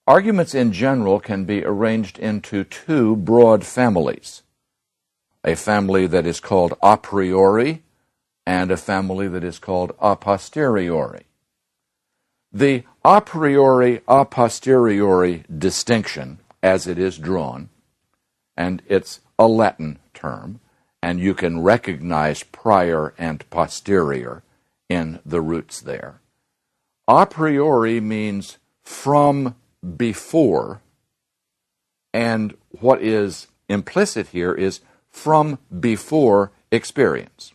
Arguments in general can be arranged into two broad families. A family that is called a priori and a family that is called a posteriori. The a priori, a posteriori distinction, as it is drawn, and it's a Latin term, and you can recognize prior and posterior in the roots there. A priori means from before, and what is implicit here is from before experience.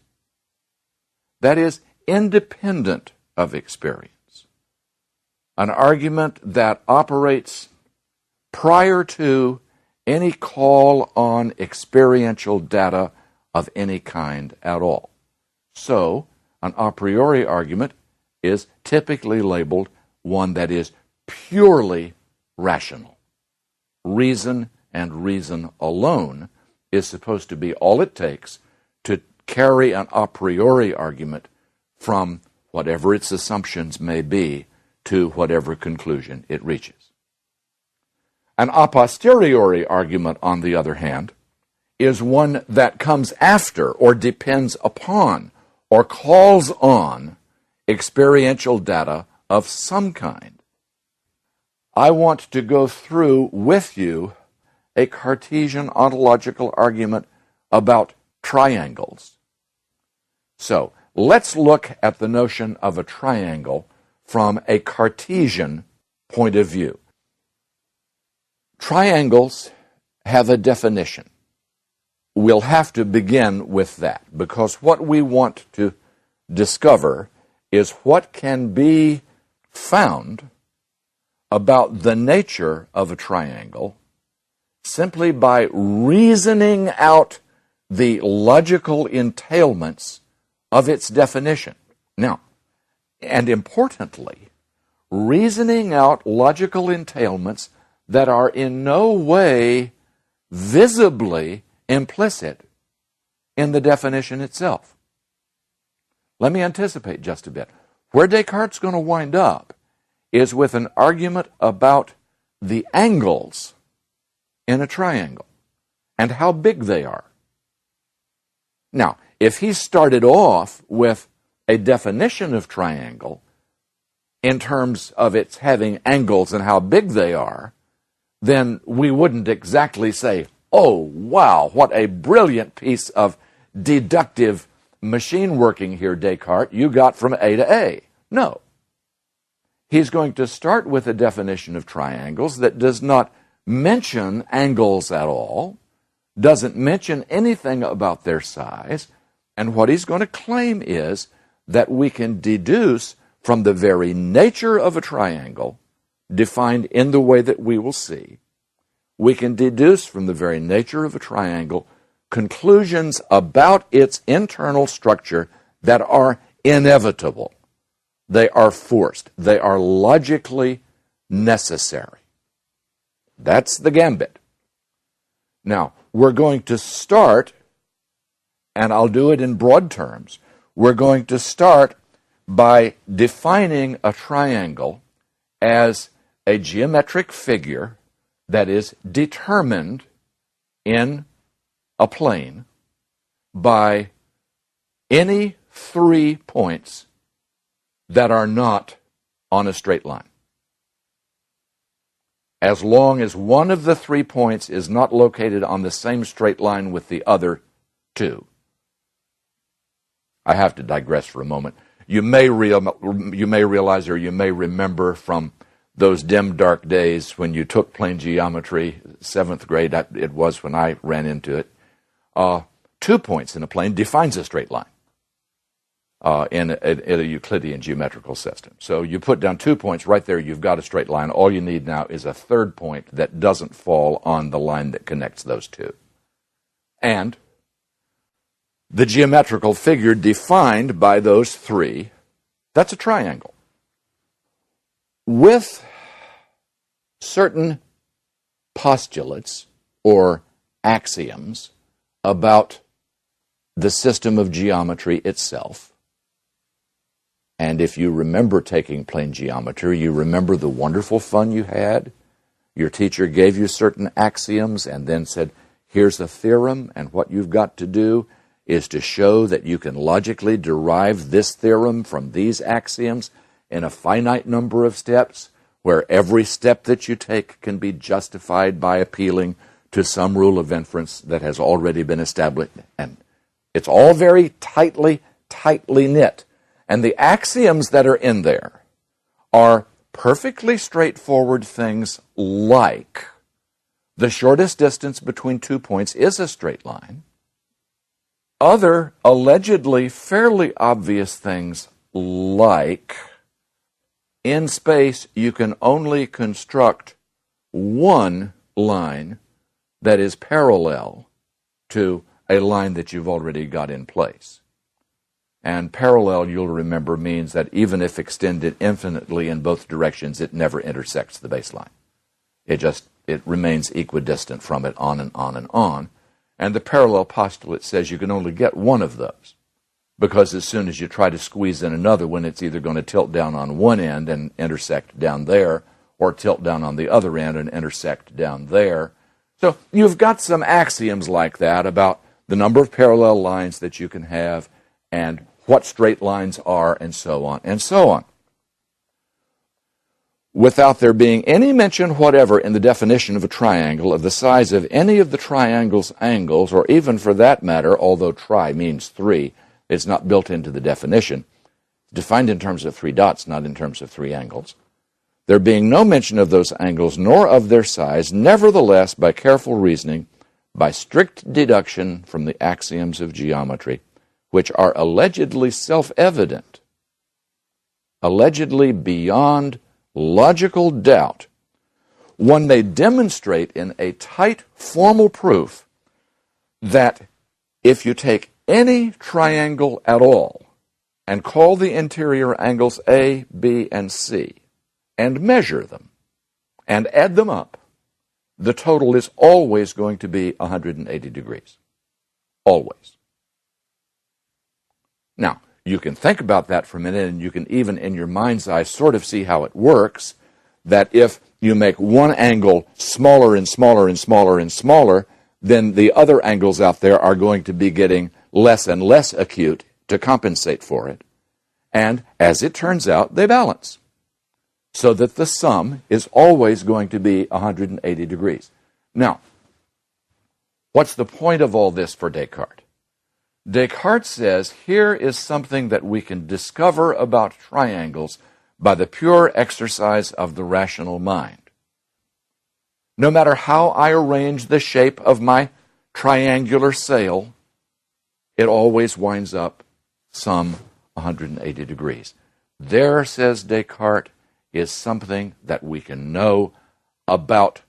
That is independent of experience. An argument that operates prior to any call on experiential data of any kind at all. So, an a priori argument is typically labeled one that is purely rational. Reason and reason alone is supposed to be all it takes to carry an a priori argument from whatever its assumptions may be to whatever conclusion it reaches. An a posteriori argument, on the other hand, is one that comes after or depends upon or calls on experiential data of some kind. I want to go through with you a Cartesian ontological argument about triangles. So, let's look at the notion of a triangle from a Cartesian point of view. Triangles have a definition. We'll have to begin with that, because what we want to discover is what can be found about the nature of a triangle simply by reasoning out the logical entailments of its definition. Now, and importantly, reasoning out logical entailments that are in no way visibly implicit in the definition itself. Let me anticipate just a bit. Where Descartes' going to wind up is with an argument about the angles in a triangle and how big they are. Now, if he started off with a definition of triangle in terms of its having angles and how big they are, then we wouldn't exactly say, oh, wow, what a brilliant piece of deductive machine working here, Descartes, you got from A to A. No. He's going to start with a definition of triangles that does not mention angles at all, doesn't mention anything about their size, and what he's going to claim is that we can deduce from the very nature of a triangle, defined in the way that we will see, we can deduce from the very nature of a triangle conclusions about its internal structure that are inevitable. They are forced. They are logically necessary. That's the gambit. Now, we're going to start, and I'll do it in broad terms, we're going to start by defining a triangle as a geometric figure that is determined in a plane by any 3 points that are not on a straight line. As long as one of the 3 points is not located on the same straight line with the other 2. I have to digress for a moment. You may realize, or you may remember from those dim, dark days when you took plane geometry, 7th grade, it was when I ran into it. 2 points in a plane defines a straight line in a Euclidean geometrical system. So you put down 2 points right there, you've got a straight line. All you need now is a third point that doesn't fall on the line that connects those two. And the geometrical figure defined by those 3, that's a triangle. With certain postulates or axioms about the system of geometry itself. And if you remember taking plane geometry, you remember the wonderful fun you had Your teacher gave you certain axioms and then said, here's a theorem, and what you've got to do is to show that you can logically derive this theorem from these axioms in a finite number of steps, where every step that you take can be justified by appealing to some rule of inference that has already been established. And it's all very tightly knit. And the axioms that are in there are perfectly straightforward things like the shortest distance between 2 points is a straight line. Other allegedly fairly obvious things like in space you can only construct one line that is parallel to a line that you've already got in place. And parallel, you'll remember, means that even if extended infinitely in both directions, it never intersects the baseline. It remains equidistant from it on and on and on. And the parallel postulate says you can only get one of those, because as soon as you try to squeeze in another one, it's either going to tilt down on one end and intersect down there, or tilt down on the other end and intersect down there. So you've got some axioms like that about the number of parallel lines that you can have and what straight lines are, and so on and so on. Without there being any mention whatever in the definition of a triangle of the size of any of the triangle's angles, or even for that matter, although tri means three, it's not built into the definition. It's defined in terms of 3 dots, not in terms of 3 angles. There being no mention of those angles nor of their size, nevertheless, by careful reasoning, by strict deduction from the axioms of geometry, which are allegedly self-evident, allegedly beyond logical doubt, one may demonstrate in a tight formal proof that if you take any triangle at all and call the interior angles A, B, and C and measure them and add them up, the total is always going to be 180 degrees. Always. Now, you can think about that for a minute, and you can even in your mind's eye sort of see how it works, that if you make one angle smaller and smaller and smaller and smaller, then the other angles out there are going to be getting less and less acute to compensate for it. And as it turns out, they balance, so that the sum is always going to be 180 degrees. Now, what's the point of all this for Descartes? Descartes says here is something that we can discover about triangles by the pure exercise of the rational mind. No matter how I arrange the shape of my triangular sail, it always winds up some 180 degrees. There, says Descartes, is something that we can know about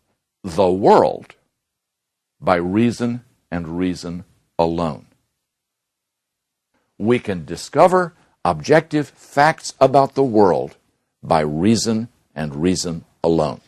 the world by reason and reason alone. We can discover objective facts about the world by reason and reason alone.